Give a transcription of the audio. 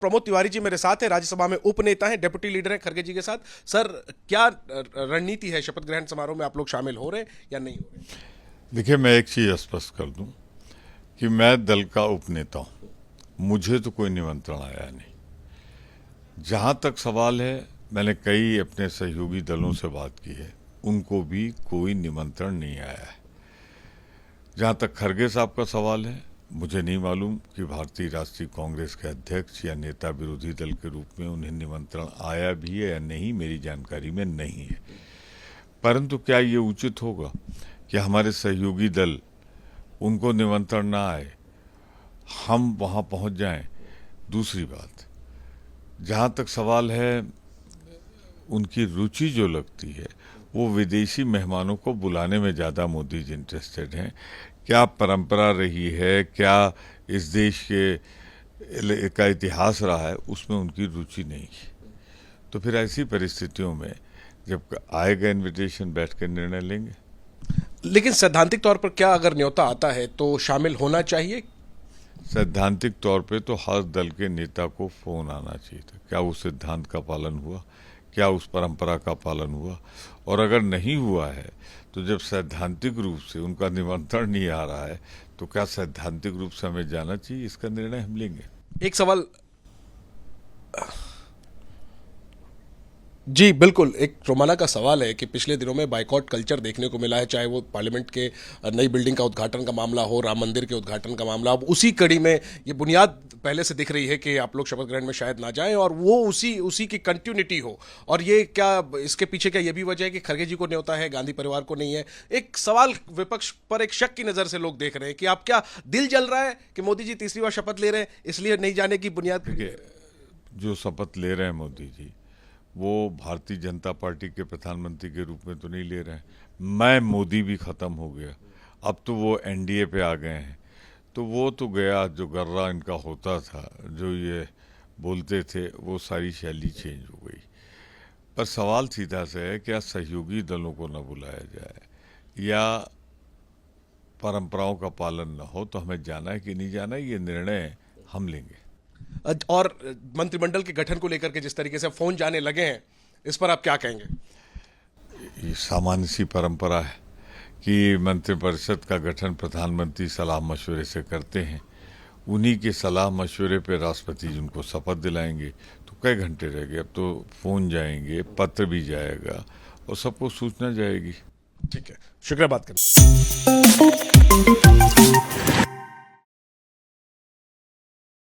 प्रमोद तिवारी जी मेरे साथ हैं, राज्यसभा में उपनेता हैं, डेप्यूटी लीडर हैं खड़गे जी के साथ। सर, क्या रणनीति है? शपथ ग्रहण समारोह में आप लोग शामिल हो रहे हैं या नहीं हो रहे? देखिए, मैं एक चीज स्पष्ट कर दूं कि मैं दल का उपनेता हूं, मुझे तो कोई निमंत्रण आया नहीं। जहां तक सवाल है, मैंने कई अपने सहयोगी दलों से बात की है, उनको भी कोई निमंत्रण नहीं आया है। जहां तक खड़गे साहब का सवाल है, मुझे नहीं मालूम कि भारतीय राष्ट्रीय कांग्रेस के अध्यक्ष या नेता विरोधी दल के रूप में उन्हें निमंत्रण आया भी है या नहीं, मेरी जानकारी में नहीं है। परंतु क्या ये उचित होगा कि हमारे सहयोगी दल, उनको निमंत्रण ना आए, हम वहां पहुंच जाएं? दूसरी बात, जहां तक सवाल है, उनकी रुचि जो लगती है वो विदेशी मेहमानों को बुलाने में ज़्यादा मोदी जी इंटरेस्टेड हैं। क्या परंपरा रही है, क्या इस देश के का इतिहास रहा है, उसमें उनकी रुचि नहीं है। तो फिर ऐसी परिस्थितियों में जब आएगा इनविटेशन, बैठ कर निर्णय लेंगे। लेकिन सैद्धांतिक तौर पर क्या अगर न्योता आता है तो शामिल होना चाहिए? सैद्धांतिक तौर पे तो हर दल के नेता को फोन आना चाहिए था। क्या उस सिद्धांत का पालन हुआ? क्या उस परंपरा का पालन हुआ? और अगर नहीं हुआ है तो जब सैद्धांतिक रूप से उनका निमंत्रण नहीं आ रहा है तो क्या सैद्धांतिक रूप से हमें जाना चाहिए? इसका निर्णय हम लेंगे। एक सवाल। जी बिल्कुल, एक रोमाना का सवाल है कि पिछले दिनों में बाइकॉट कल्चर देखने को मिला है, चाहे वो पार्लियामेंट के नई बिल्डिंग का उद्घाटन का मामला हो, राम मंदिर के उद्घाटन का मामला। अब उसी कड़ी में ये बुनियाद पहले से दिख रही है कि आप लोग शपथ ग्रहण में शायद ना जाएं और वो उसी की कंटिन्यूटी हो। और ये क्या, इसके पीछे क्या ये भी वजह है कि खड़गे जी को न्योता है, गांधी परिवार को नहीं है? एक सवाल, विपक्ष पर एक शक की नज़र से लोग देख रहे हैं कि आप क्या, दिल जल रहा है कि मोदी जी तीसरी बार शपथ ले रहे हैं इसलिए नहीं जाने की बुनियाद? देखिए, जो शपथ ले रहे हैं मोदी जी, वो भारतीय जनता पार्टी के प्रधानमंत्री के रूप में तो नहीं ले रहे हैं। मैं मोदी भी खत्म हो गया, अब तो वो एनडीए पे आ गए हैं। तो वो तो गया, जो गर्रा इनका होता था, जो ये बोलते थे, वो सारी शैली चेंज हो गई। पर सवाल सीधा से है, क्या सहयोगी दलों को न बुलाया जाए या परंपराओं का पालन न हो? तो हमें जाना है कि नहीं जाना है, ये निर्णय हम लेंगे। और मंत्रिमंडल के गठन को लेकर के जिस तरीके से फोन जाने लगे हैं, इस पर आप क्या कहेंगे? ये सामान्य सी परंपरा है कि मंत्रिपरिषद का गठन प्रधानमंत्री सलाह मशवरे से करते हैं। उन्हीं के सलाह मशवरे पे राष्ट्रपति जी उनको शपथ दिलाएंगे। तो कई घंटे रह गए, अब तो फोन जाएंगे, पत्र भी जाएगा और सबको सूचना जाएगी। ठीक है, शुक्रिया बात करने।